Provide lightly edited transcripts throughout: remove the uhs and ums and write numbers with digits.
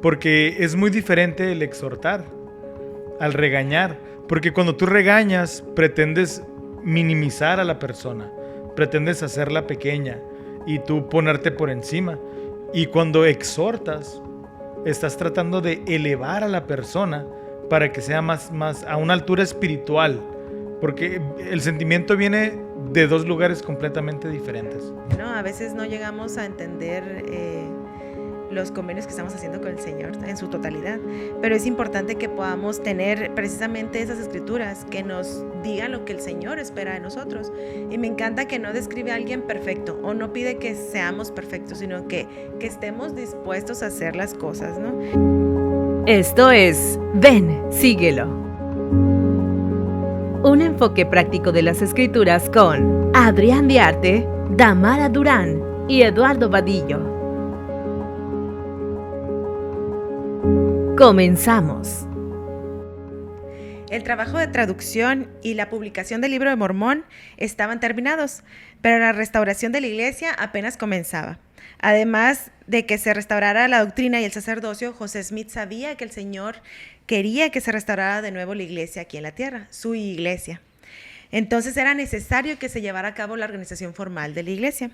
porque es muy diferente el exhortar al regañar, porque cuando tú regañas pretendes minimizar a la persona, pretendes hacerla pequeña y tú ponerte por encima, y cuando exhortas estás tratando de elevar a la persona para que sea más a una altura espiritual, porque el sentimiento viene de dos lugares completamente diferentes. No, a veces no llegamos a entender los convenios que estamos haciendo con el Señor en su totalidad, pero es importante que podamos tener precisamente esas escrituras que nos digan lo que el Señor espera de nosotros. Y me encanta que no describe a alguien perfecto o no pide que seamos perfectos, sino que estemos dispuestos a hacer las cosas, ¿no? Esto es Ven, síguelo. Un enfoque práctico de las escrituras con Adrián Diarte, Damara Durán y Eduardo Vadillo. Comenzamos. El trabajo de traducción y la publicación del Libro de Mormón estaban terminados, pero la restauración de la iglesia apenas comenzaba. Además de que se restaurara la doctrina y el sacerdocio, José Smith sabía que el Señor quería que se restaurara de nuevo la iglesia aquí en la tierra, su iglesia. Entonces era necesario que se llevara a cabo la organización formal de la iglesia.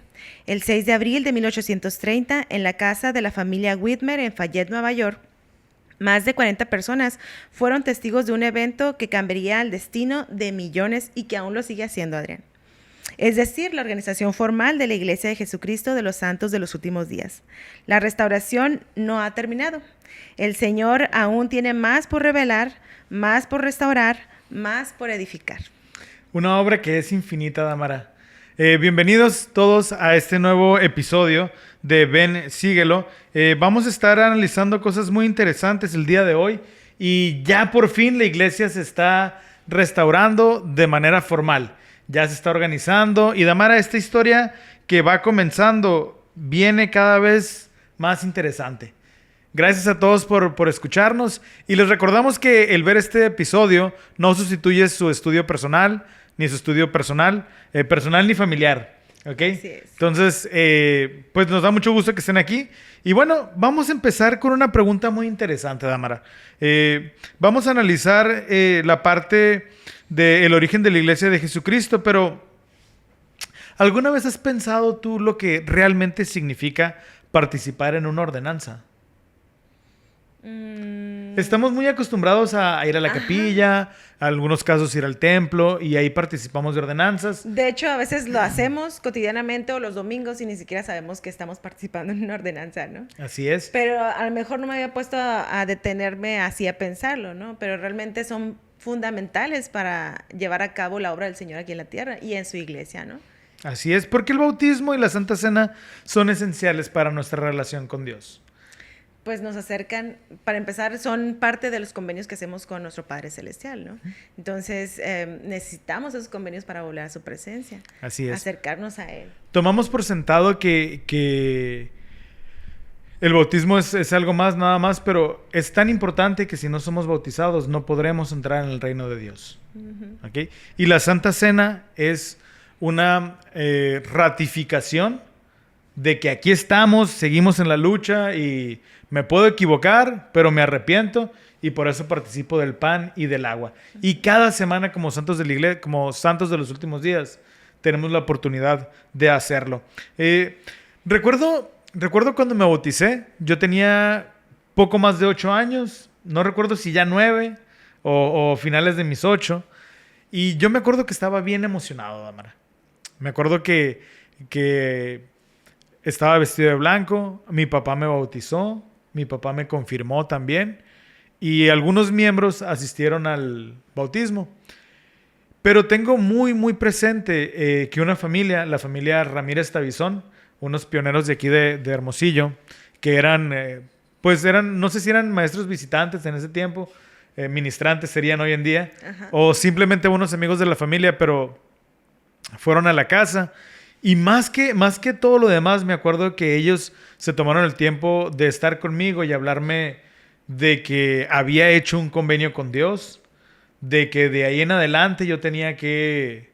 El 6 de abril de 1830, en la casa de la familia Whitmer en Fayette, Nueva York, más de 40 personas fueron testigos de un evento que cambiaría el destino de millones y que aún lo sigue haciendo, Adrián. Es decir, la organización formal de la Iglesia de Jesucristo de los Santos de los Últimos Días. La restauración no ha terminado. El Señor aún tiene más por revelar, más por restaurar, más por edificar. Una obra que es infinita, Damara. Bienvenidos todos a este nuevo episodio de Ven, síguelo. Vamos a estar analizando cosas muy interesantes el día de hoy y ya por fin la iglesia se está restaurando de manera formal. Ya se está organizando y Damara, esta historia que va comenzando viene cada vez más interesante. Gracias a todos por escucharnos y les recordamos que el ver este episodio no sustituye su estudio personal, ni su estudio personal ni familiar, ¿ok? Así es. Entonces, pues nos da mucho gusto que estén aquí. Y bueno, vamos a empezar con una pregunta muy interesante, Damara. Vamos a analizar la parte del origen de la Iglesia de Jesucristo, pero ¿alguna vez has pensado tú lo que realmente significa participar en una ordenanza? Estamos muy acostumbrados a ir a la capilla, a algunos casos ir al templo y ahí participamos de ordenanzas. De hecho, a veces lo hacemos cotidianamente o los domingos y ni siquiera sabemos que estamos participando en una ordenanza, ¿no? Así es. Pero a lo mejor no me había puesto a detenerme así a pensarlo, ¿no? Pero realmente son fundamentales para llevar a cabo la obra del Señor aquí en la tierra y en su iglesia, ¿no? Así es, porque el bautismo y la Santa Cena son esenciales para nuestra relación con Dios. Pues nos acercan, para empezar, son parte de los convenios que hacemos con nuestro Padre Celestial, ¿no? Entonces, necesitamos esos convenios para volver a su presencia. Así es. Acercarnos a Él. Tomamos por sentado que el bautismo es algo más, nada más, pero es tan importante que si no somos bautizados no podremos entrar en el reino de Dios. Uh-huh. ¿Okay? Y la Santa Cena es una ratificación de que aquí estamos, seguimos en la lucha y me puedo equivocar, pero me arrepiento y por eso participo del pan y del agua. Y cada semana como santos de la iglesia, como santos de los últimos días, tenemos la oportunidad de hacerlo. Recuerdo cuando me bauticé, yo tenía poco más de 8 años, no recuerdo si ya 9 o finales de mis 8, y yo me acuerdo que estaba bien emocionado, Damara. Me acuerdo que estaba vestido de blanco, mi papá me bautizó, mi papá me confirmó también y algunos miembros asistieron al bautismo. Pero tengo muy, muy presente que una familia, la familia Ramírez Tabizón, unos pioneros de aquí de Hermosillo, que eran, no sé si eran maestros visitantes en ese tiempo, ministrantes serían hoy en día, Ajá. o simplemente unos amigos de la familia, pero fueron a la casa. Y más que todo lo demás, me acuerdo que ellos se tomaron el tiempo de estar conmigo y hablarme de que había hecho un convenio con Dios, de que de ahí en adelante yo tenía que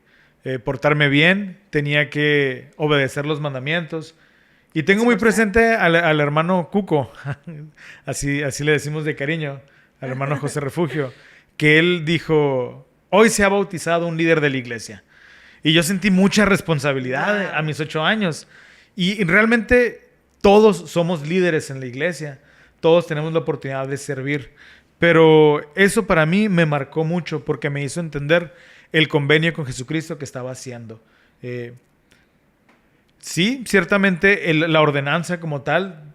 portarme bien, tenía que obedecer los mandamientos Y tengo muy presente al hermano Cuco, así le decimos de cariño, al hermano José Refugio, que él dijo, hoy se ha bautizado un líder de la iglesia. Y yo sentí mucha responsabilidad a mis 8 años. Y realmente todos somos líderes en la iglesia, todos tenemos la oportunidad de servir. Pero eso para mí me marcó mucho porque me hizo entender el convenio con Jesucristo que estaba haciendo. Sí, ciertamente la ordenanza como tal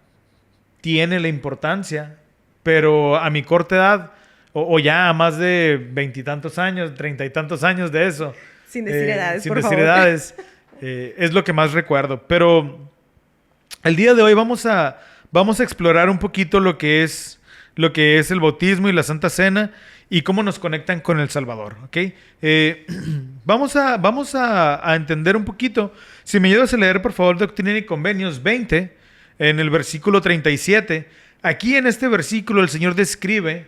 tiene la importancia, pero a mi corta edad, o ya a más de 20 y tantos años, 30 y tantos años de eso. Sin decir edades, sin por decir favor. edades, es lo que más recuerdo. Pero el día de hoy vamos a explorar un poquito lo que es el bautismo y la Santa Cena y cómo nos conectan con el Salvador, ¿ok? Vamos a entender un poquito. Si me ayudas a leer, por favor, Doctrina y Convenios 20, en el versículo 37. Aquí en este versículo el Señor describe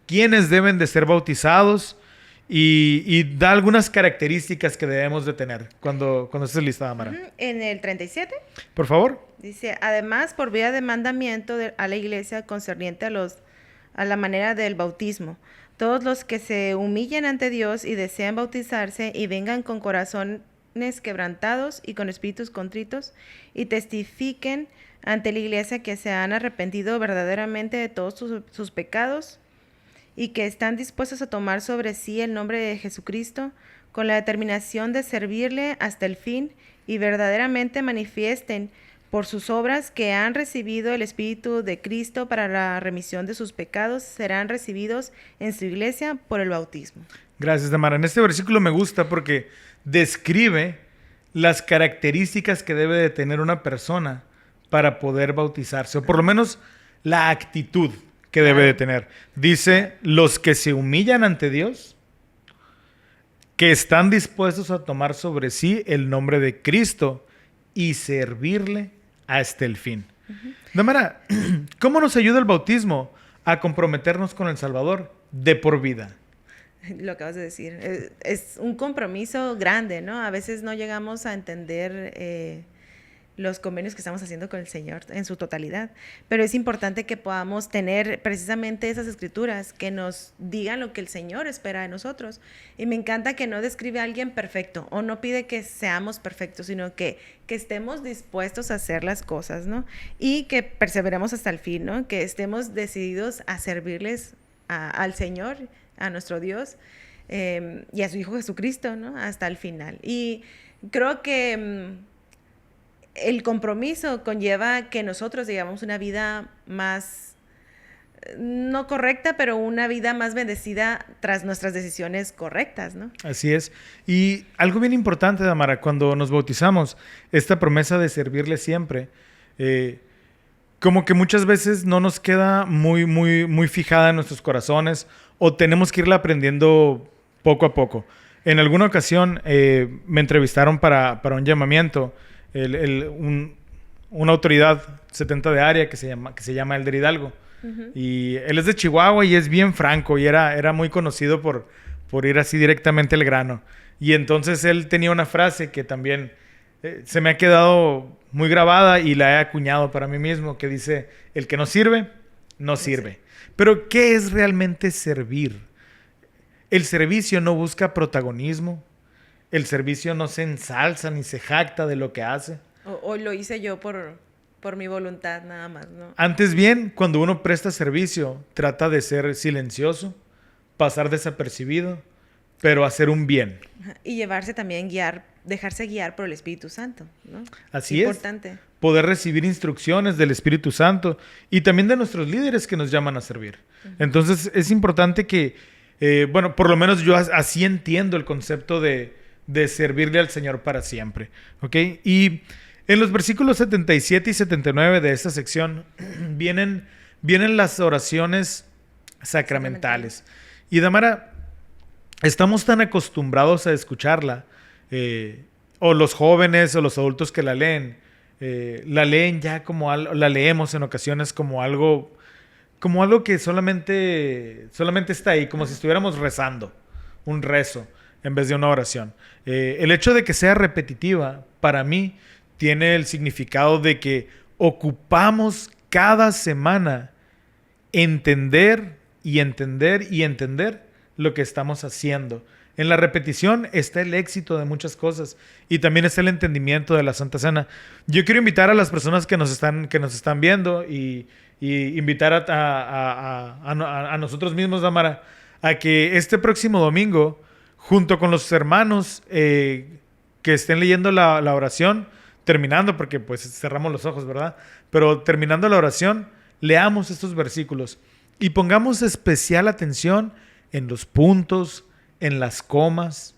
quiénes deben de ser bautizados y da algunas características que debemos de tener cuando estés lista, Amara. En el 37 Por favor. dice, además, por vía de mandamiento a la iglesia concerniente a la manera del bautismo, todos los que se humillen ante Dios y desean bautizarse y vengan con corazones quebrantados y con espíritus contritos y testifiquen ante la iglesia que se han arrepentido verdaderamente de todos sus pecados y que están dispuestos a tomar sobre sí el nombre de Jesucristo con la determinación de servirle hasta el fin y verdaderamente manifiesten por sus obras que han recibido el Espíritu de Cristo para la remisión de sus pecados, serán recibidos en su iglesia por el bautismo. Gracias, Tamara. En este versículo me gusta porque describe las características que debe de tener una persona para poder bautizarse, o por lo menos la actitud que debe de tener. Dice, los que se humillan ante Dios, que están dispuestos a tomar sobre sí el nombre de Cristo y servirle hasta el fin. Damara, ¿cómo nos ayuda el bautismo a comprometernos con el Salvador de por vida? Lo acabas de decir. Es un compromiso grande, ¿no? A veces no llegamos a entender los convenios que estamos haciendo con el Señor en su totalidad, pero es importante que podamos tener precisamente esas escrituras que nos digan lo que el Señor espera de nosotros. Y me encanta que no describe a alguien perfecto o no pide que seamos perfectos, sino que estemos dispuestos a hacer las cosas, ¿no? Y que perseveremos hasta el fin, ¿no? Que estemos decididos a servirles al Señor, a nuestro Dios y a su Hijo Jesucristo, ¿no? Hasta el final. Y creo que el compromiso conlleva que nosotros llevamos una vida más, no correcta, pero una vida más bendecida tras nuestras decisiones correctas, ¿no? Así es. Y algo bien importante, Damara, cuando nos bautizamos, esta promesa de servirle siempre, como que muchas veces no nos queda muy fijada en nuestros corazones o tenemos que irla aprendiendo poco a poco. En alguna ocasión me entrevistaron para un llamamiento, una autoridad 70 de área que se llama Elder Hidalgo. Uh-huh. Y él es de Chihuahua y es bien franco y era muy conocido por ir así directamente al grano. Y entonces él tenía una frase que también se me ha quedado muy grabada y la he acuñado para mí mismo, que dice, el que no sirve, no sirve. Pero ¿qué es realmente servir? El servicio no busca protagonismo. El servicio no se ensalza ni se jacta de lo que hace. O lo hice yo por mi voluntad nada más, ¿no? Antes bien, cuando uno presta servicio, trata de ser silencioso, pasar desapercibido, pero hacer un bien. Y dejarse guiar por el Espíritu Santo, ¿no? Así es. Importante. Poder recibir instrucciones del Espíritu Santo y también de nuestros líderes que nos llaman a servir. Uh-huh. Entonces, es importante que, por lo menos yo así entiendo el concepto de servirle al Señor para siempre, ¿ok? Y en los versículos 77 y 79 de esta sección vienen las oraciones sacramentales. Y Damara, estamos tan acostumbrados a escucharla, o los jóvenes o los adultos que la leen ya como algo, la leemos en ocasiones como algo que solamente está ahí, como si estuviéramos rezando, un rezo en vez de una oración. El hecho de que sea repetitiva, para mí, tiene el significado de que ocupamos cada semana entender y entender y entender lo que estamos haciendo. En la repetición está el éxito de muchas cosas y también está el entendimiento de la Santa Cena. Yo quiero invitar a las personas que nos están viendo y invitar a nosotros mismos, Damara, a que este próximo domingo, junto con los hermanos que estén leyendo la oración, terminando, porque pues cerramos los ojos, ¿verdad? Pero terminando la oración, leamos estos versículos y pongamos especial atención en los puntos, en las comas,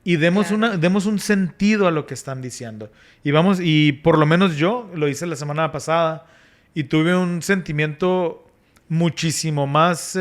y demos un sentido a lo que están diciendo. Y por lo menos yo lo hice la semana pasada y tuve un sentimiento muchísimo más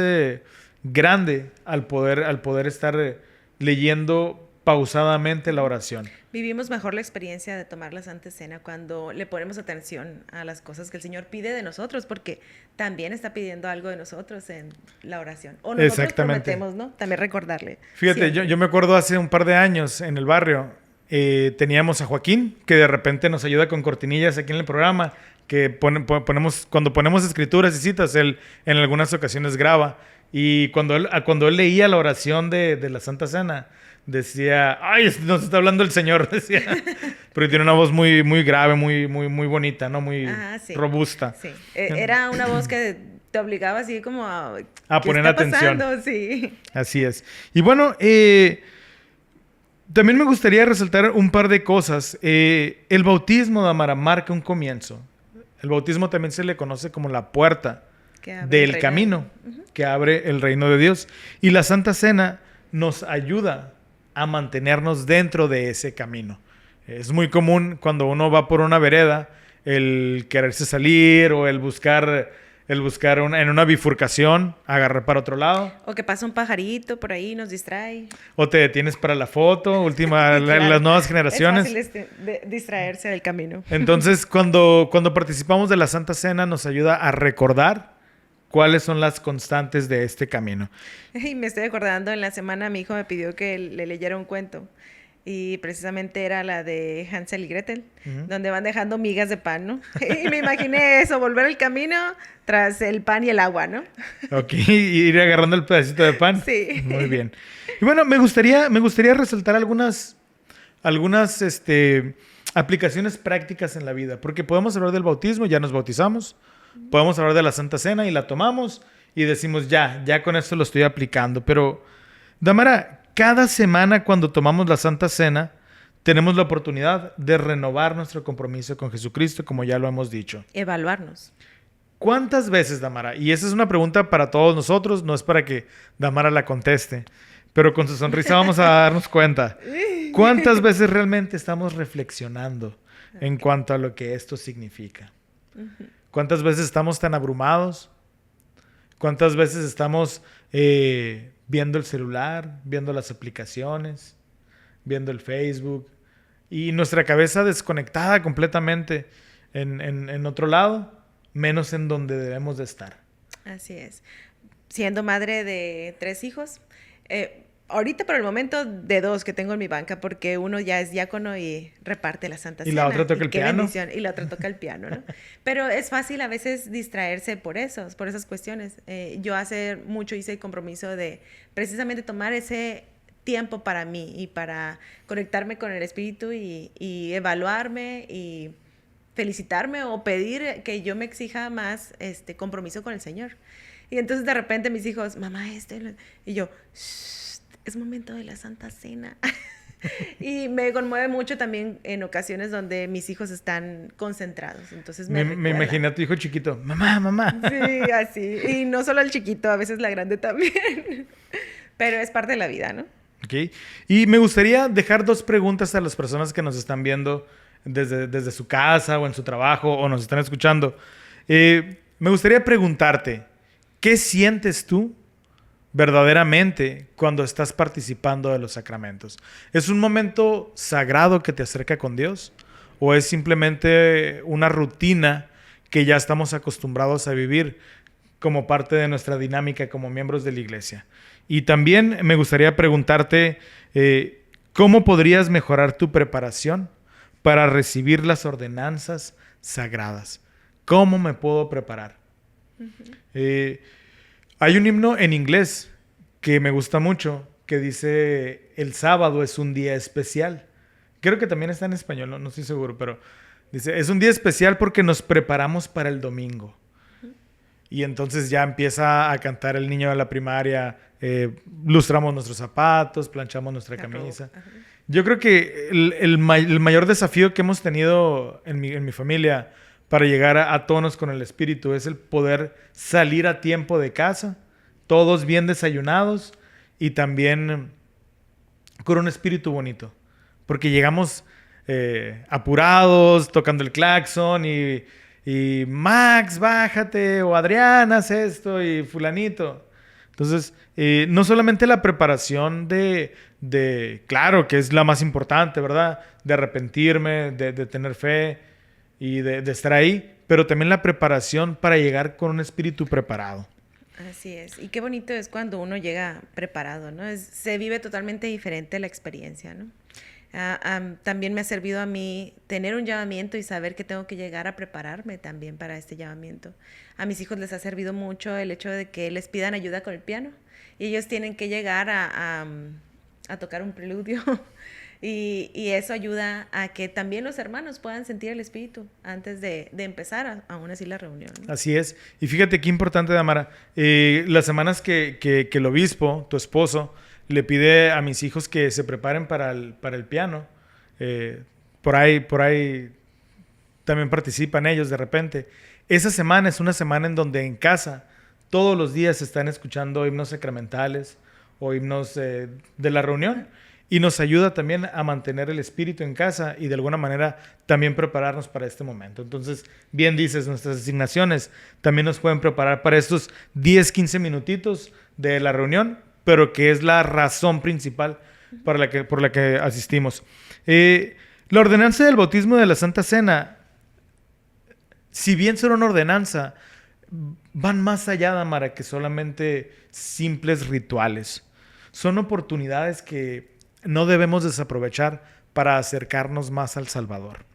grande al poder estar leyendo pausadamente la oración. Vivimos mejor la experiencia de tomar la Santa Cena cuando le ponemos atención a las cosas que el Señor pide de nosotros, porque también está pidiendo algo de nosotros en la oración. O nosotros prometemos, ¿no? También recordarle. Fíjate, yo me acuerdo hace un par de años en el barrio, teníamos a Joaquín, que de repente nos ayuda con cortinillas aquí en el programa, que cuando ponemos escrituras y citas, él en algunas ocasiones graba. Y cuando él leía la oración de la Santa Cena, decía, ay, nos está hablando el Señor, decía. Porque tiene una voz muy, muy grave, muy, muy, muy bonita, ¿no? Muy robusta. Sí. Era una voz que te obligaba así como a poner atención. Sí. Así es. Y bueno, también me gustaría resaltar un par de cosas. El bautismo, Damara, marca un comienzo. El bautismo también se le conoce como la puerta del camino que abre el reino de Dios. Y la Santa Cena nos ayuda a mantenernos dentro de ese camino. Es muy común cuando uno va por una vereda el quererse salir o el buscar en una bifurcación, agarrar para otro lado. O que pasa un pajarito por ahí y nos distrae. O te detienes para la foto, claro. Las nuevas generaciones. Es fácil distraerse del camino. Entonces, cuando participamos de la Santa Cena, nos ayuda a recordar cuáles son las constantes de este camino. Y me estoy acordando, en la semana mi hijo me pidió que le leyera un cuento. Y precisamente era la de Hansel y Gretel, donde van dejando migas de pan, ¿no? Y me imaginé eso, volver el camino tras el pan y el agua, ¿no? Ok, ir agarrando el pedacito de pan. Sí. Muy bien. Y bueno, me gustaría resaltar algunas aplicaciones prácticas en la vida, porque podemos hablar del bautismo, ya nos bautizamos, podemos hablar de la Santa Cena y la tomamos y decimos ya con esto lo estoy aplicando. Pero, Damara, cada semana cuando tomamos la Santa Cena, tenemos la oportunidad de renovar nuestro compromiso con Jesucristo, como ya lo hemos dicho. Evaluarnos. ¿Cuántas veces, Damara? Y esa es una pregunta para todos nosotros, no es para que Damara la conteste, pero con su sonrisa vamos a darnos cuenta. ¿Cuántas veces realmente estamos reflexionando en cuanto a lo que esto significa? ¿Cuántas veces estamos tan abrumados? ¿Cuántas veces estamos viendo el celular, viendo las aplicaciones, viendo el Facebook y nuestra cabeza desconectada completamente en otro lado, menos en donde debemos de estar? Así es. Siendo madre de 3 hijos, ahorita por el momento de 2 que tengo en mi banca, porque uno ya es diácono y reparte la Santa Cena. Y la otra toca el piano. Y la otra toca el piano, ¿no? Pero es fácil a veces distraerse por esas cuestiones. Yo hace mucho hice el compromiso de precisamente tomar ese tiempo para mí y para conectarme con el Espíritu y evaluarme y felicitarme o pedir que yo me exija más compromiso con el Señor. Y entonces de repente mis hijos, mamá, y yo, es momento de la Santa Cena. Y me conmueve mucho también en ocasiones donde mis hijos están concentrados. Entonces me imaginé a tu hijo chiquito, mamá. Sí, así. Y no solo el chiquito, a veces la grande también. Pero es parte de la vida, ¿no? Ok. Y me gustaría dejar 2 preguntas a las personas que nos están viendo desde su casa o en su trabajo o nos están escuchando. Me gustaría preguntarte, ¿qué sientes tú verdaderamente cuando estás participando de los sacramentos? ¿Es un momento sagrado que te acerca con Dios? ¿O es simplemente una rutina que ya estamos acostumbrados a vivir como parte de nuestra dinámica como miembros de la iglesia? Y también me gustaría preguntarte, ¿cómo podrías mejorar tu preparación para recibir las ordenanzas sagradas. ¿Cómo me puedo preparar? Hay un himno en inglés que me gusta mucho que dice: el sábado es un día especial. Creo que también está en español, no estoy seguro, pero dice: es un día especial porque nos preparamos para el domingo. Y entonces ya empieza a cantar el niño de la primaria, lustramos nuestros zapatos, planchamos nuestra camisa. Yo creo que el mayor desafío que hemos tenido en mi familia para llegar a tonos con el espíritu es el poder salir a tiempo de casa, todos bien desayunados y también con un espíritu bonito. Porque llegamos apurados, tocando el claxon y Max, bájate, o Adrián, haz esto, y fulanito. Entonces, no solamente la preparación claro, que es la más importante, ¿verdad? De arrepentirme, de tener fe y de estar ahí, pero también la preparación para llegar con un espíritu preparado. Así es. Y qué bonito es cuando uno llega preparado, ¿no? Se vive totalmente diferente la experiencia, ¿no? También me ha servido a mí tener un llamamiento y saber que tengo que llegar a prepararme también para este llamamiento. A mis hijos les ha servido mucho el hecho de que les pidan ayuda con el piano y ellos tienen que llegar a tocar un preludio y eso ayuda a que también los hermanos puedan sentir el espíritu antes de empezar aún así la reunión, ¿no? Así es. Y fíjate qué importante, Damara. Las semanas que el obispo, tu esposo, le pide a mis hijos que se preparen para el piano. Por ahí también participan ellos de repente. Esa semana es una semana en donde en casa todos los días se están escuchando himnos sacramentales o himnos de la reunión. Y nos ayuda también a mantener el espíritu en casa y de alguna manera también prepararnos para este momento. Entonces, bien dices, nuestras asignaciones también nos pueden preparar para estos 10, 15 minutitos de la reunión, pero que es la razón principal por la que asistimos. La ordenanza del bautismo de la Santa Cena, si bien son una ordenanza, van más allá, Damara, que solamente simples rituales. Son oportunidades que no debemos desaprovechar para acercarnos más al Salvador.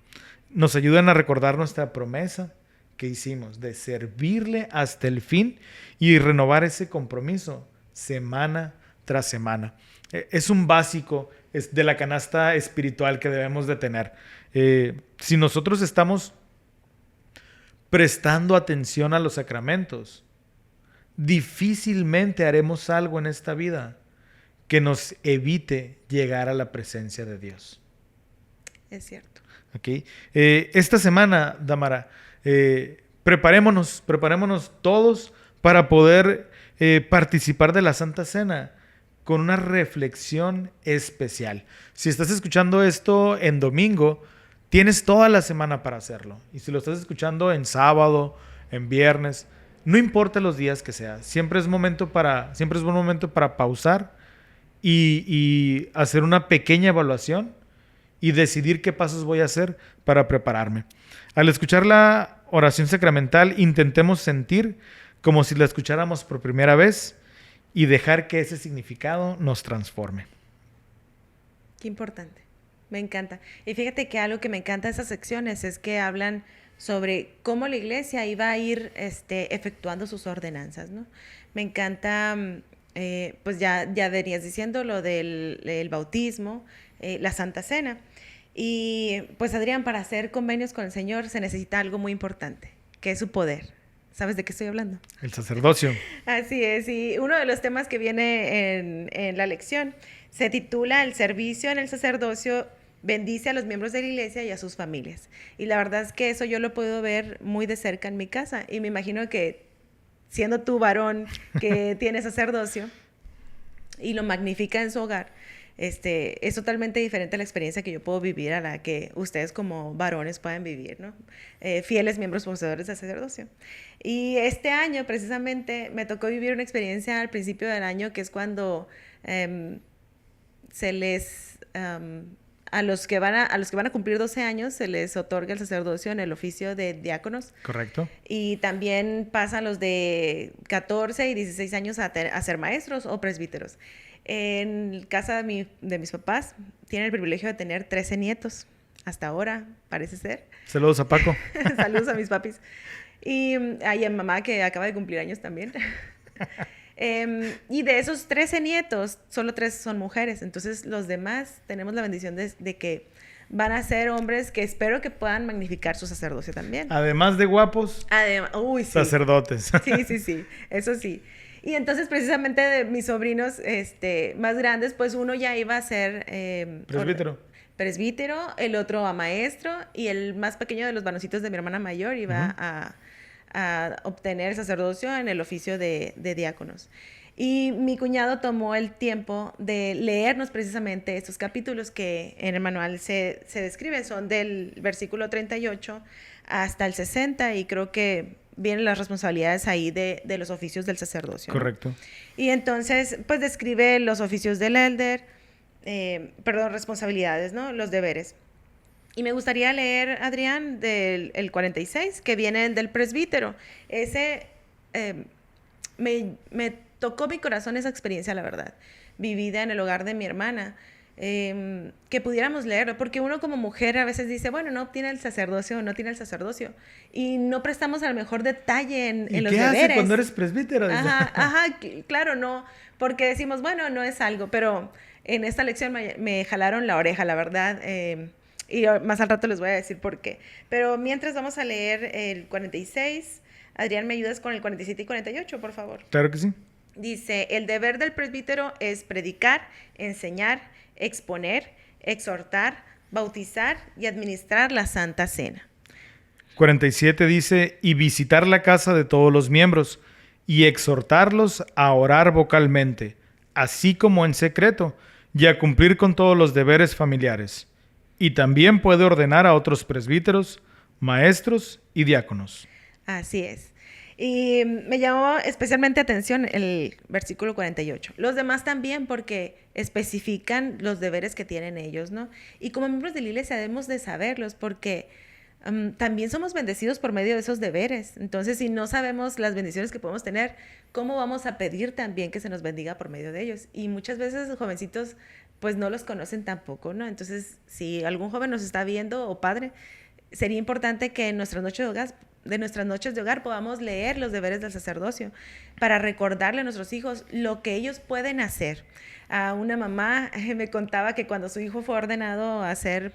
Nos ayudan a recordar nuestra promesa que hicimos de servirle hasta el fin y renovar ese compromiso semana tras semana. Es un básico de la canasta espiritual que debemos de tener. Si nosotros estamos prestando atención a los sacramentos, difícilmente haremos algo en esta vida que nos evite llegar a la presencia de Dios. Es cierto. ¿Okay? Esta semana, Damara, preparémonos todos para poder participar de la Santa Cena con una reflexión especial. Si estás escuchando esto en domingo, tienes toda la semana para hacerlo. Y si lo estás escuchando en sábado, en viernes, no importa los días que sea, siempre es buen momento para pausar y hacer una pequeña evaluación y decidir qué pasos voy a hacer para prepararme. Al escuchar la oración sacramental, intentemos sentir como si la escucháramos por primera vez y dejar que ese significado nos transforme. Qué importante. Me encanta. Y fíjate que algo que me encanta de esas secciones es que hablan sobre cómo la iglesia iba a ir efectuando sus ordenanzas, ¿no? Me encanta, pues ya venías diciendo lo del bautismo, la Santa Cena. Y pues Adrián, para hacer convenios con el Señor se necesita algo muy importante, que es su poder. ¿Sabes de qué estoy hablando? El sacerdocio. Así es, y uno de los temas que viene en la lección se titula El servicio en el sacerdocio bendice a los miembros de la iglesia y a sus familias. Y la verdad es que eso yo lo puedo ver muy de cerca en mi casa, y me imagino que siendo tú varón que tiene sacerdocio y lo magnifica en su hogar, es totalmente diferente a la experiencia que yo puedo vivir a la que ustedes como varones pueden vivir, ¿no? Fieles miembros poseedores del sacerdocio. Y este año precisamente me tocó vivir una experiencia al principio del año, que es cuando se les a los que van a cumplir 12 años se les otorga el sacerdocio en el oficio de diáconos. Correcto. Y también pasan los de 14 y 16 años a ser maestros o presbíteros. En casa de mis papás tienen el privilegio de tener 13 nietos. hasta ahora, parece ser. Saludos a Paco. Saludos a mis papis. Y a mamá, que acaba de cumplir años también. Y de esos 13 nietos, solo 3 son mujeres. Entonces, los demás tenemos la bendición de que van a ser hombres que espero que puedan magnificar su sacerdocio también. Además de guapos, Uy, sí. sacerdotes. Sí, eso sí. Y entonces, precisamente, de mis sobrinos más grandes, pues uno ya iba a ser... presbítero, el otro a maestro, y el más pequeño de los varoncitos de mi hermana mayor iba a obtener sacerdocio en el oficio de diáconos. Y mi cuñado tomó el tiempo de leernos precisamente estos capítulos que en el manual se describen. Son del versículo 38 hasta el 60, y creo que vienen las responsabilidades ahí de los oficios del sacerdocio, ¿no? Correcto. Y entonces, pues describe los oficios del elder, responsabilidades, ¿no? Los deberes. Y me gustaría leer, Adrián, el 46, que viene del presbítero. Ese me tocó mi corazón esa experiencia, la verdad, vivida en el hogar de mi hermana, que pudiéramos leerlo, porque uno como mujer a veces dice, bueno, no tiene el sacerdocio o no tiene el sacerdocio, y no prestamos a lo mejor detalle en los deberes. ¿Qué hace cuando eres presbítero? Claro, no, porque decimos, bueno, no es algo, pero en esta lección me jalaron la oreja, la verdad, y más al rato les voy a decir por qué. Pero mientras vamos a leer el 46, Adrián, ¿me ayudas con el 47 y 48, por favor? Claro que sí. Dice, el deber del presbítero es predicar, enseñar, exponer, exhortar, bautizar y administrar la Santa Cena. 47 dice, y visitar la casa de todos los miembros, y exhortarlos a orar vocalmente, así como en secreto, y a cumplir con todos los deberes familiares. Y también puede ordenar a otros presbíteros, maestros y diáconos. Así es. Y me llamó especialmente atención el versículo 48. Los demás también, porque especifican los deberes que tienen ellos, ¿no? Y como miembros de la iglesia debemos de saberlos, porque también somos bendecidos por medio de esos deberes. Entonces, si no sabemos las bendiciones que podemos tener, ¿cómo vamos a pedir también que se nos bendiga por medio de ellos? Y muchas veces los jovencitos pues no los conocen tampoco, ¿no? Entonces, si algún joven nos está viendo o padre, sería importante que en nuestras noches de hogar podamos leer los deberes del sacerdocio para recordarle a nuestros hijos lo que ellos pueden hacer. A una mamá me contaba que cuando su hijo fue ordenado a ser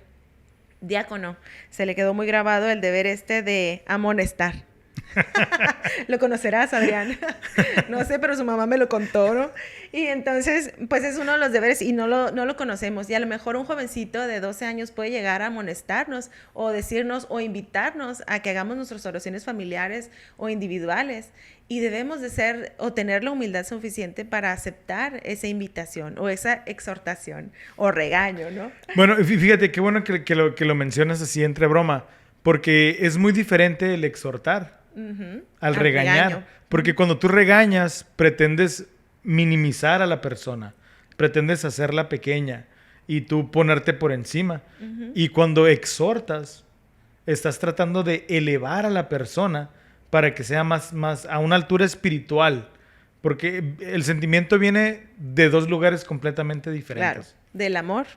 diácono, se le quedó muy grabado el deber de amonestar. Lo conocerás, Adrián. No sé, pero su mamá me lo contó, ¿no? Y entonces, pues es uno de los deberes y no lo conocemos. Y a lo mejor un jovencito de 12 años puede llegar a amonestarnos o decirnos o invitarnos a que hagamos nuestras oraciones familiares o individuales. Y debemos de ser o tener la humildad suficiente para aceptar esa invitación o esa exhortación o regaño, ¿no? Bueno, fíjate, qué bueno que lo mencionas así entre broma, porque es muy diferente el exhortar al regañar. Regaño. Porque cuando tú regañas, pretendes minimizar a la persona, pretendes hacerla pequeña y tú ponerte por encima. Y cuando exhortas, estás tratando de elevar a la persona para que sea más a una altura espiritual. Porque el sentimiento viene de dos lugares completamente diferentes. Claro, del amor.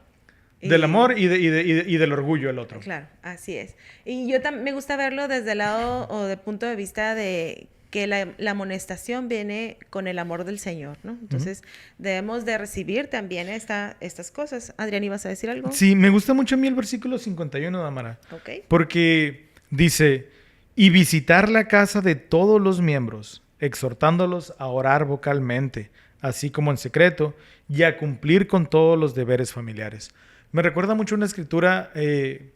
Del amor y del orgullo el otro. Claro, así es. Y yo me gusta verlo desde el lado o del punto de vista de que la amonestación viene con el amor del Señor, ¿no? Entonces, debemos de recibir también estas cosas. Adrián, ¿ibas a decir algo? Sí, me gusta mucho a mí el versículo 51, Damara. Ok. Porque dice, y visitar la casa de todos los miembros, exhortándolos a orar vocalmente, así como en secreto, y a cumplir con todos los deberes familiares. Me recuerda mucho una escritura que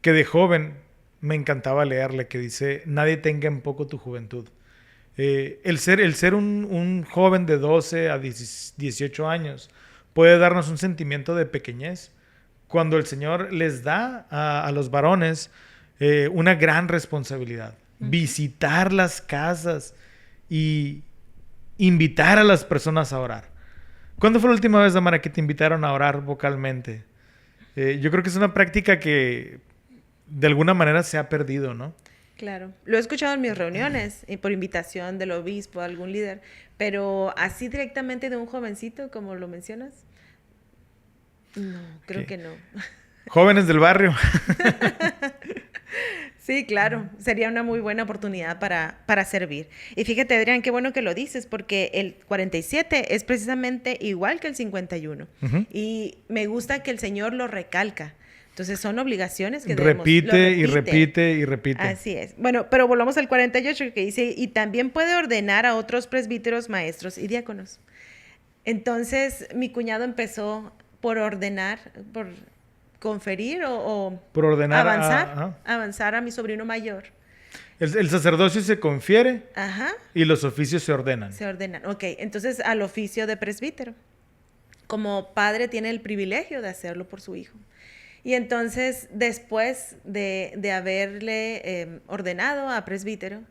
de joven me encantaba leerle, que dice, nadie tenga en poco tu juventud. El ser un joven de 12 a 18 años puede darnos un sentimiento de pequeñez, cuando el Señor les da a los varones una gran responsabilidad. Visitar las casas y invitar a las personas a orar. ¿Cuándo fue la última vez, Damara, que te invitaron a orar vocalmente? Yo creo que es una práctica que de alguna manera se ha perdido, ¿no? Claro. Lo he escuchado en mis reuniones y por invitación del obispo, algún líder, pero así directamente de un jovencito, como lo mencionas, no, creo que no. Jóvenes del barrio. Sí, claro, sería una muy buena oportunidad para servir. Y fíjate, Adrián, qué bueno que lo dices, porque el 47 es precisamente igual que el 51. Ujú. Y me gusta que el Señor lo recalca. Entonces son obligaciones que debemos. Repite y repite y repite. Así es. Bueno, pero volvamos al 48 que dice, y también puede ordenar a otros presbíteros, maestros y diáconos. Entonces mi cuñado empezó por ordenar, por conferir o Por ordenar avanzar, avanzar a mi sobrino mayor. El sacerdocio se confiere Ajá, y los oficios se ordenan. se ordenan. Ok, entonces al oficio de presbítero. Como padre tiene el privilegio de hacerlo por su hijo. Y entonces, después de haberle ordenado a presbítero,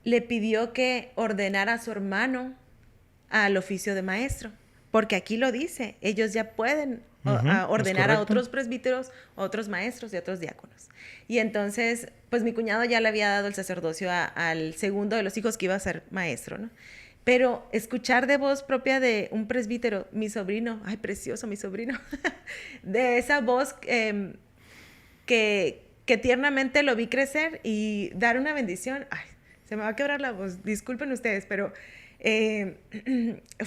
le pidió que ordenara a su hermano al oficio de maestro. Porque aquí lo dice, ellos ya pueden ordenar a otros presbíteros, a otros maestros y a otros diáconos. Y entonces, pues mi cuñado ya le había dado el sacerdocio al segundo de los hijos que iba a ser maestro, ¿no? Pero escuchar de voz propia de un presbítero, mi sobrino, ay, precioso mi sobrino, de esa voz que tiernamente lo vi crecer y dar una bendición, ay, se me va a quebrar la voz, disculpen ustedes, pero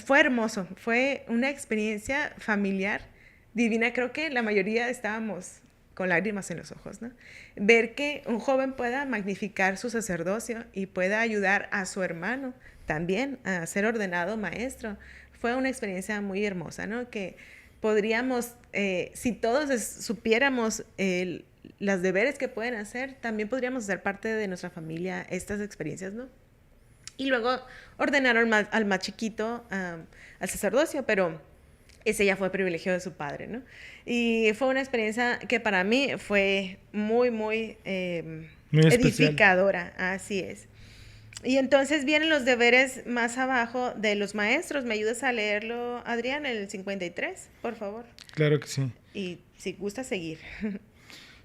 fue hermoso, fue una experiencia familiar divina. Creo que la mayoría estábamos con lágrimas en los ojos, ¿no? Ver que un joven pueda magnificar su sacerdocio y pueda ayudar a su hermano también a ser ordenado maestro, fue una experiencia muy hermosa, ¿no? Que podríamos, si todos supiéramos los deberes que pueden hacer, también podríamos hacer parte de nuestra familia estas experiencias, ¿no? Y luego ordenaron al más chiquito al sacerdocio, pero ese ya fue privilegio de su padre, ¿no? Y fue una experiencia que para mí fue muy, muy, muy edificadora, así es. Y entonces vienen los deberes más abajo de los maestros. ¿Me ayudas a leerlo, Adrián, el 53, por favor? Claro que sí. Y si gusta seguir.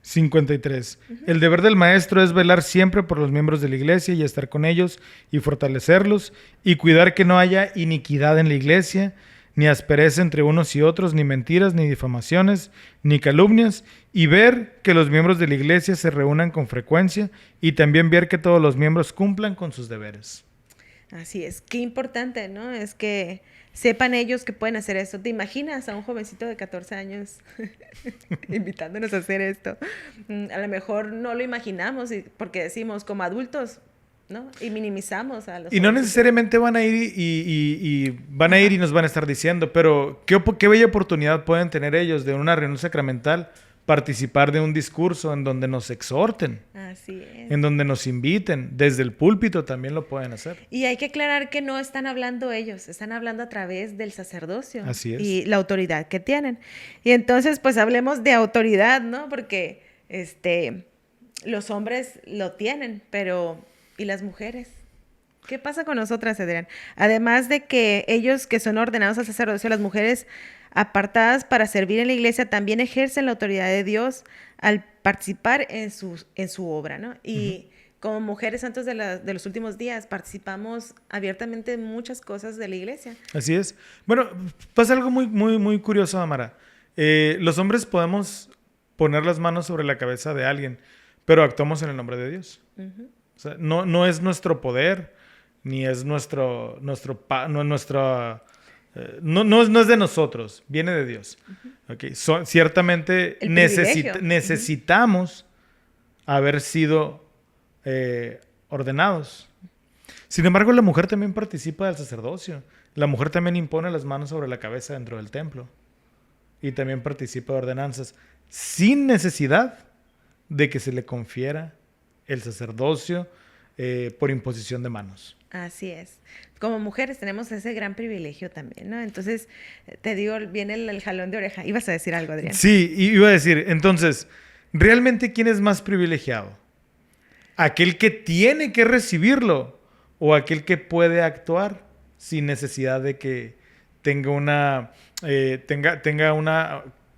53. El deber del maestro es velar siempre por los miembros de la iglesia y estar con ellos y fortalecerlos y cuidar que no haya iniquidad en la iglesia, ni aspereza entre unos y otros, ni mentiras, ni difamaciones, ni calumnias, y ver que los miembros de la iglesia se reúnan con frecuencia y también ver que todos los miembros cumplan con sus deberes. Así es, qué importante, ¿no? Es que sepan ellos que pueden hacer esto. ¿Te imaginas a un jovencito de 14 años invitándonos a hacer esto? A lo mejor no lo imaginamos porque decimos como adultos, ¿no? Y minimizamos a los... Y no necesariamente van a ir y van a ir y nos van a estar diciendo, pero qué bella oportunidad pueden tener ellos de una reunión sacramental, participar de un discurso en donde nos exhorten. Así es. En donde nos inviten. Desde el púlpito también lo pueden hacer. Y hay que aclarar que no están hablando ellos, están hablando a través del sacerdocio. Así es. Y la autoridad que tienen. Y entonces, pues hablemos de autoridad, ¿no? Porque los hombres lo tienen, pero ¿y las mujeres? ¿Qué pasa con nosotras, Adrián? Además de que ellos que son ordenados al sacerdocio, las mujeres apartadas para servir en la iglesia también ejercen la autoridad de Dios al participar en su obra, ¿no? Y como mujeres santos de los últimos días participamos abiertamente en muchas cosas de la iglesia. Así es. Bueno, pasa algo muy, muy, muy curioso, Amara. Los hombres podemos poner las manos sobre la cabeza de alguien, pero actuamos en el nombre de Dios. O sea, no es nuestro poder, ni es no es de nosotros, viene de Dios. Okay. Ciertamente necesitamos haber sido ordenados. Sin embargo, la mujer también participa del sacerdocio. La mujer también impone las manos sobre la cabeza dentro del templo. Y también participa de ordenanzas sin necesidad de que se le confiera el sacerdocio por imposición de manos. Así es. Como mujeres tenemos ese gran privilegio también, ¿no? Entonces, te digo, viene el jalón de oreja. Ibas a decir algo, Adrián. Sí, iba a decir, entonces, ¿realmente quién es más privilegiado? ¿Aquel que tiene que recibirlo o aquel que puede actuar sin necesidad de que tenga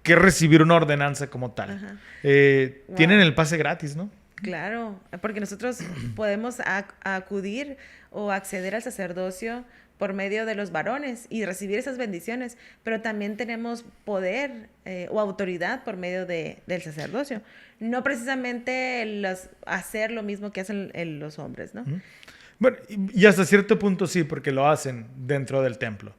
que recibir una ordenanza como tal? Tienen el pase gratis, ¿no? Claro, porque nosotros podemos acudir o acceder al sacerdocio por medio de los varones y recibir esas bendiciones, pero también tenemos poder o autoridad por medio del sacerdocio. No precisamente hacer lo mismo que hacen los hombres, ¿no? Bueno, y hasta cierto punto sí, porque lo hacen dentro del templo.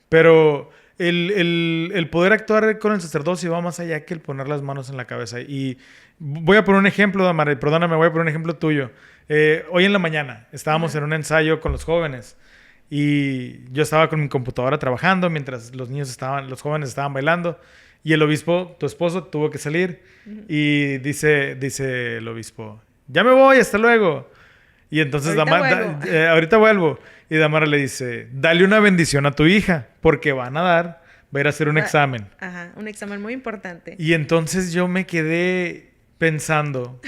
Pero el poder actuar con el sacerdocio va más allá que el poner las manos en la cabeza. Y voy a poner un ejemplo, Damara, perdóname, voy a poner un ejemplo tuyo. Hoy en la mañana estábamos en un ensayo con los jóvenes y yo estaba con mi computadora trabajando mientras los jóvenes estaban bailando y el obispo, tu esposo, tuvo que salir y dice el obispo, ya me voy, hasta luego. Y entonces ahorita vuelvo. Y Damara le dice, dale una bendición a tu hija, porque va a ir a hacer un examen. Ajá, un examen muy importante. Y entonces yo me quedé pensando,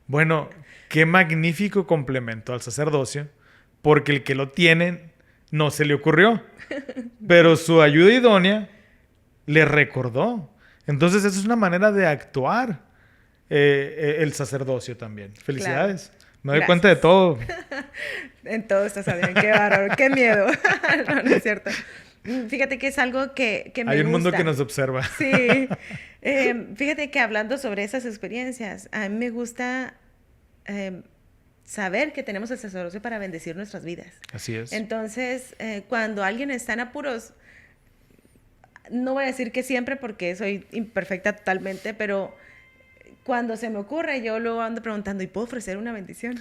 bueno, qué magnífico complemento al sacerdocio, porque el que lo tiene no se le ocurrió, pero su ayuda idónea le recordó. Entonces esa es una manera de actuar el sacerdocio también. Felicidades. Claro. Me doy cuenta de todo. En todo estás sabiendo. Qué bárbaro, qué miedo. No es cierto. Fíjate que es algo que me gusta. Hay un mundo que nos observa. Sí. Fíjate que hablando sobre esas experiencias, a mí me gusta saber que tenemos el sacerdocio para bendecir nuestras vidas. Así es. Entonces, cuando alguien está en apuros, no voy a decir que siempre porque soy imperfecta totalmente, pero cuando se me ocurre, yo luego ando preguntando, ¿y puedo ofrecer una bendición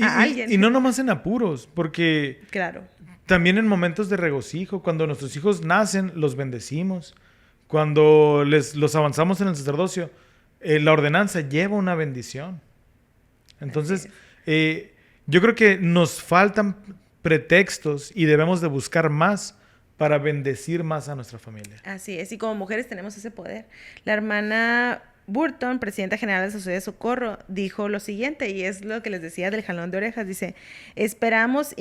a alguien? Y no nomás en apuros, porque claro, también en momentos de regocijo, cuando nuestros hijos nacen, los bendecimos. Cuando los avanzamos en el sacerdocio, la ordenanza lleva una bendición. Entonces, yo creo que nos faltan pretextos y debemos de buscar más para bendecir más a nuestra familia. Así es, y como mujeres tenemos ese poder. La hermana Burton, presidenta general de la Sociedad de Socorro, dijo lo siguiente, y es lo que les decía del jalón de orejas, dice, esperamos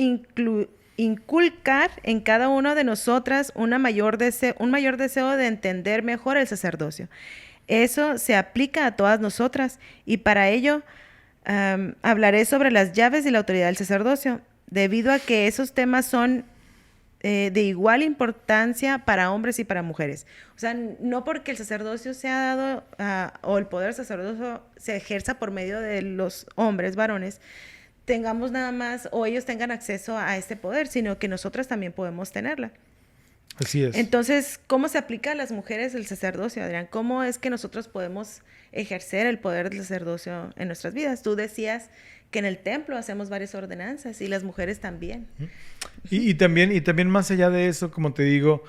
inculcar en cada una de nosotras un mayor deseo de entender mejor el sacerdocio. Eso se aplica a todas nosotras, y para ello hablaré sobre las llaves y la autoridad del sacerdocio, debido a que esos temas son de igual importancia para hombres y para mujeres. O sea, no porque el sacerdocio se ha dado, o el poder sacerdocio se ejerza por medio de los hombres, varones, tengamos nada más, o ellos tengan acceso a este poder, sino que nosotras también podemos tenerla. Así es. Entonces, ¿cómo se aplica a las mujeres el sacerdocio, Adrián? ¿Cómo es que nosotros podemos ejercer el poder del sacerdocio en nuestras vidas? Tú decías que en el templo hacemos varias ordenanzas y las mujeres también. Y también más allá de eso, como te digo,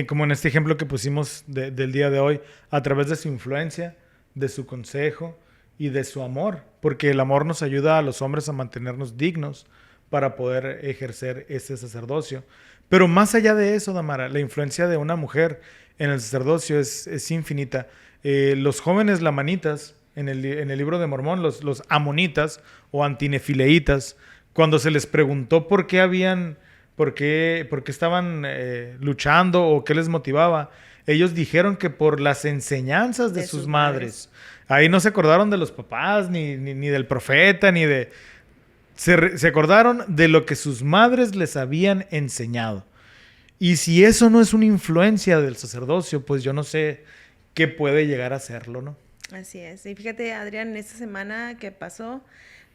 como en este ejemplo que pusimos del día de hoy, a través de su influencia, de su consejo y de su amor, porque el amor nos ayuda a los hombres a mantenernos dignos para poder ejercer ese sacerdocio. Pero más allá de eso, Damara, la influencia de una mujer en el sacerdocio es infinita. Los jóvenes lamanitas, en el libro de Mormón, los amonitas o antinefileitas, cuando se les preguntó por qué estaban luchando o qué les motivaba, ellos dijeron que por las enseñanzas de sus madres. Ahí no se acordaron de los papás, ni del profeta, ni de... Se acordaron de lo que sus madres les habían enseñado. Y si eso no es una influencia del sacerdocio, pues yo no sé qué puede llegar a serlo, ¿no? Así es. Y fíjate, Adrián, esta semana que pasó,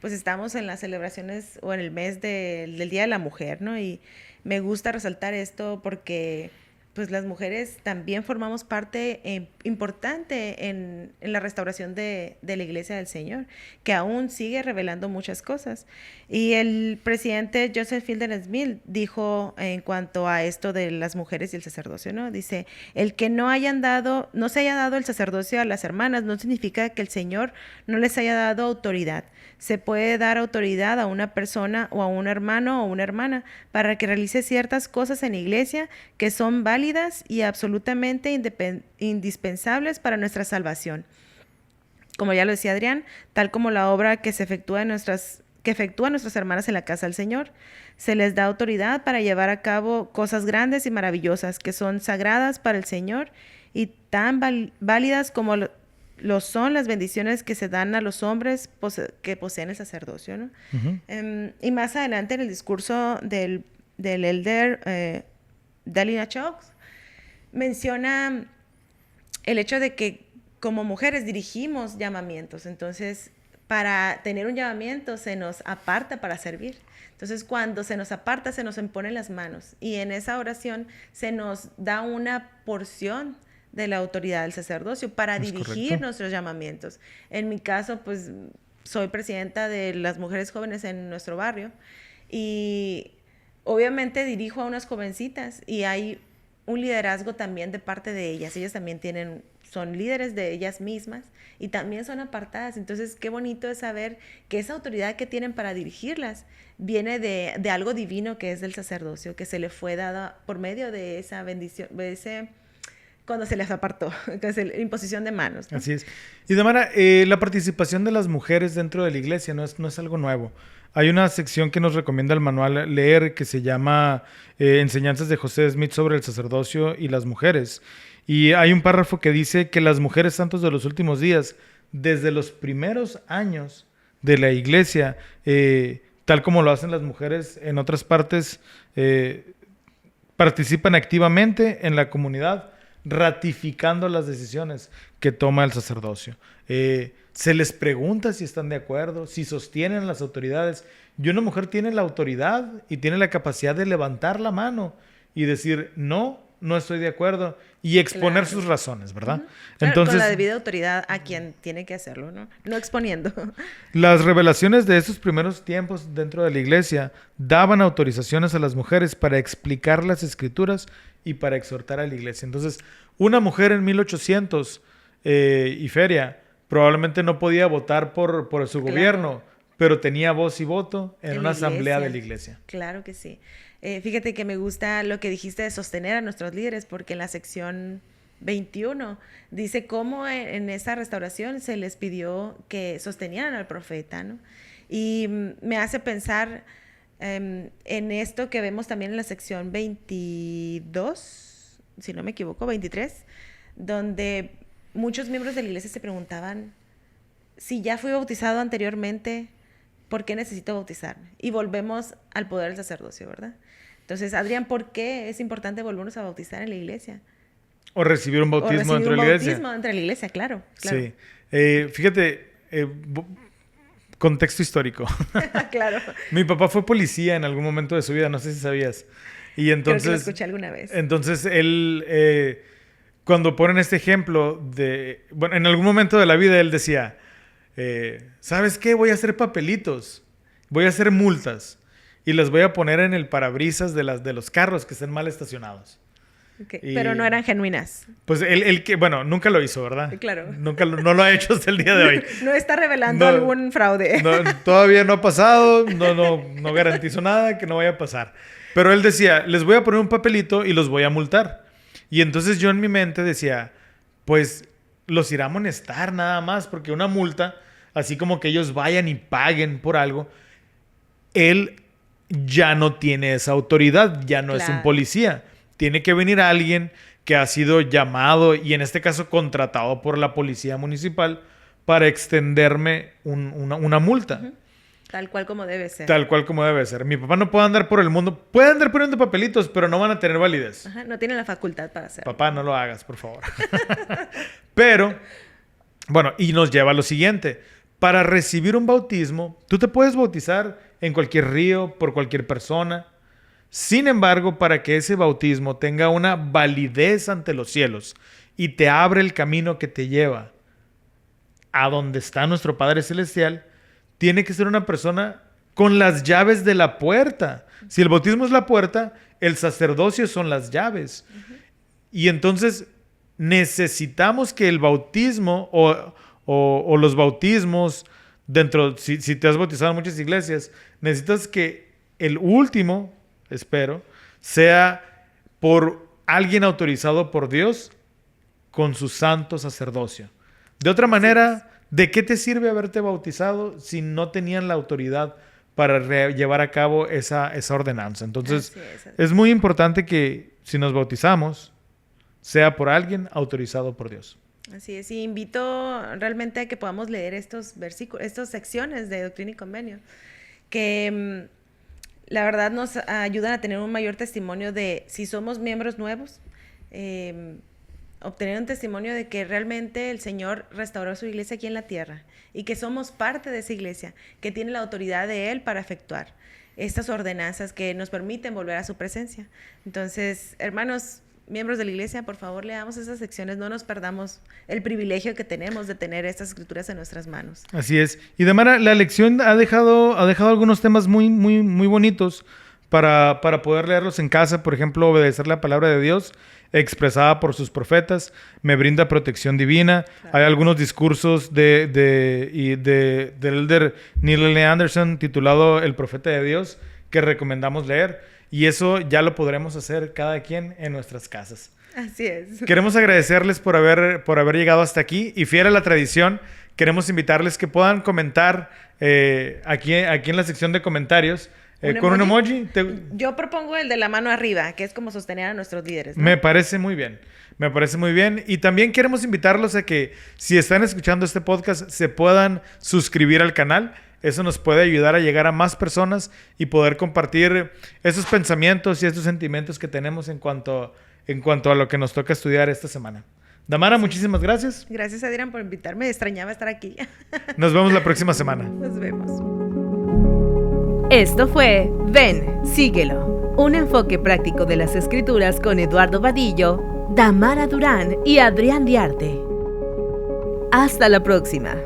pues estamos en las celebraciones o en el mes del Día de la Mujer, ¿no? Y me gusta resaltar esto porque pues las mujeres también formamos parte importante en la restauración de la Iglesia del Señor, que aún sigue revelando muchas cosas. Y el presidente Joseph Fielding Smith dijo en cuanto a esto de las mujeres y el sacerdocio, ¿no? Dice, el que no se haya dado el sacerdocio a las hermanas no significa que el Señor no les haya dado autoridad. Se puede dar autoridad a una persona o a un hermano o una hermana para que realice ciertas cosas en la iglesia que son válidas y absolutamente indispensables para nuestra salvación. Como ya lo decía Adrián, tal como la obra que efectúan nuestras hermanas en la casa del Señor, se les da autoridad para llevar a cabo cosas grandes y maravillosas que son sagradas para el Señor y tan válidas como lo son las bendiciones que se dan a los hombres que poseen el sacerdocio, ¿no? Y más adelante en el discurso del elder Dalina Chox, menciona el hecho de que como mujeres dirigimos llamamientos. Entonces, para tener un llamamiento se nos aparta para servir. Entonces, cuando se nos aparta, se nos imponen las manos. Y en esa oración se nos da una porción de la autoridad del sacerdocio para dirigir nuestros llamamientos. En mi caso, pues, soy presidenta de las mujeres jóvenes en nuestro barrio. Y obviamente dirijo a unas jovencitas y hay un liderazgo también de parte de ellas. Ellas también son líderes de ellas mismas y también son apartadas. Entonces, qué bonito es saber que esa autoridad que tienen para dirigirlas viene de algo divino que es del sacerdocio, que se le fue dada por medio de esa bendición, cuando se les apartó, que es la imposición de manos, ¿no? Así es. Y Damara, la participación de las mujeres dentro de la iglesia no es algo nuevo. Hay una sección que nos recomienda el manual leer que se llama Enseñanzas de José Smith sobre el sacerdocio y las mujeres. Y hay un párrafo que dice que las mujeres santos de los últimos días, desde los primeros años de la iglesia, tal como lo hacen las mujeres en otras partes, participan activamente en la comunidad, ratificando las decisiones que toma el sacerdocio. Se les pregunta si están de acuerdo, si sostienen las autoridades. Y una mujer tiene la autoridad y tiene la capacidad de levantar la mano y decir, no estoy de acuerdo, y exponer sus razones, ¿verdad? Claro, Entonces, con la debida autoridad a quien tiene que hacerlo, ¿no? No exponiendo. Las revelaciones de esos primeros tiempos dentro de la iglesia daban autorizaciones a las mujeres para explicar las escrituras y para exhortar a la iglesia. Entonces, una mujer en 1800 y feria probablemente no podía votar por su gobierno, pero tenía voz y voto en una asamblea de la iglesia. Claro que sí. Fíjate que me gusta lo que dijiste de sostener a nuestros líderes, porque en la sección 21 dice cómo en esa restauración se les pidió que sostenieran al profeta, ¿no? Y me hace pensar en esto que vemos también en la sección 22, si no me equivoco, 23, donde muchos miembros de la iglesia se preguntaban, si ya fui bautizado anteriormente, ¿por qué necesito bautizarme? Y volvemos al poder del sacerdocio, ¿verdad? Entonces, Adrián, ¿por qué es importante volvernos a bautizar en la iglesia? O recibir un bautismo dentro de la iglesia. Bautismo dentro de la iglesia, claro. Sí. Fíjate, contexto histórico. Claro. Mi papá fue policía en algún momento de su vida, no sé si sabías. Y entonces, creo que lo escuché alguna vez. Entonces, él, cuando ponen este ejemplo bueno, en algún momento de la vida él decía, ¿sabes qué? Voy a hacer papelitos, voy a hacer multas y las voy a poner en el parabrisas de los carros que estén mal estacionados. Okay. Pero no eran genuinas. Pues él que, bueno, nunca lo hizo, ¿verdad? Claro. No lo ha hecho hasta el día de hoy. No está revelando algún fraude. Todavía no ha pasado, no garantizo nada que no vaya a pasar. Pero él decía, les voy a poner un papelito y los voy a multar. Y entonces yo en mi mente decía, pues los irá a amonestar nada más, porque una multa, así como que ellos vayan y paguen por algo, él ya no tiene esa autoridad, ya no es un policía. Tiene que venir alguien que ha sido llamado y en este caso contratado por la policía municipal para extenderme una multa. Uh-huh. Tal cual como debe ser. Tal cual como debe ser. Mi papá no puede andar por el mundo. Puede andar poniendo papelitos, pero no van a tener validez. Ajá, no tiene la facultad para hacerlo. Papá, no lo hagas, por favor. Pero, bueno, y nos lleva a lo siguiente. Para recibir un bautismo, tú te puedes bautizar en cualquier río, por cualquier persona. Sin embargo, para que ese bautismo tenga una validez ante los cielos y te abre el camino que te lleva a donde está nuestro Padre Celestial, tiene que ser una persona con las llaves de la puerta. Si el bautismo es la puerta, el sacerdocio son las llaves. Uh-huh. Y entonces necesitamos que el bautismo o los bautismos dentro, si te has bautizado en muchas iglesias, necesitas que el último, espero, sea por alguien autorizado por Dios con su santo sacerdocio. De otra manera, ¿de qué te sirve haberte bautizado si no tenían la autoridad para llevar a cabo esa ordenanza? Entonces, es muy importante que si nos bautizamos, sea por alguien autorizado por Dios. Así es, y invito realmente a que podamos leer estos versículos, estas secciones de Doctrina y Convenio, que la verdad nos ayudan a tener un mayor testimonio de si somos miembros nuevos, obtener un testimonio de que realmente el Señor restauró su iglesia aquí en la tierra y que somos parte de esa iglesia, que tiene la autoridad de Él para efectuar estas ordenanzas que nos permiten volver a su presencia. Entonces, hermanos, miembros de la iglesia, por favor, leamos esas secciones, no nos perdamos el privilegio que tenemos de tener estas escrituras en nuestras manos. Así es. Y Damara, la lección ha dejado algunos temas muy, muy, muy bonitos para poder leerlos en casa. Por ejemplo, obedecer la palabra de Dios expresada por sus profetas, me brinda protección divina. Claro. Hay algunos discursos del elder Neil L. Anderson titulado El Profeta de Dios que recomendamos leer. Y eso ya lo podremos hacer cada quien en nuestras casas. Así es. Queremos agradecerles por haber llegado hasta aquí. Y fiel a la tradición, queremos invitarles que puedan comentar aquí en la sección de comentarios. ¿Con un emoji? Yo propongo el de la mano arriba, que es como sostener a nuestros líderes, ¿no? Me parece muy bien. Me parece muy bien. Y también queremos invitarlos a que, si están escuchando este podcast, se puedan suscribir al canal. Eso nos puede ayudar a llegar a más personas y poder compartir esos pensamientos y estos sentimientos que tenemos en cuanto a lo que nos toca estudiar esta semana. Damara, muchísimas gracias. Gracias, Adrián, por invitarme. Extrañaba estar aquí. Nos vemos la próxima semana. Nos vemos. Esto fue Ven, Síguelo, un enfoque práctico de las Escrituras con Eduardo Vadillo, Damara Durán y Adrián Diarte. Hasta la próxima.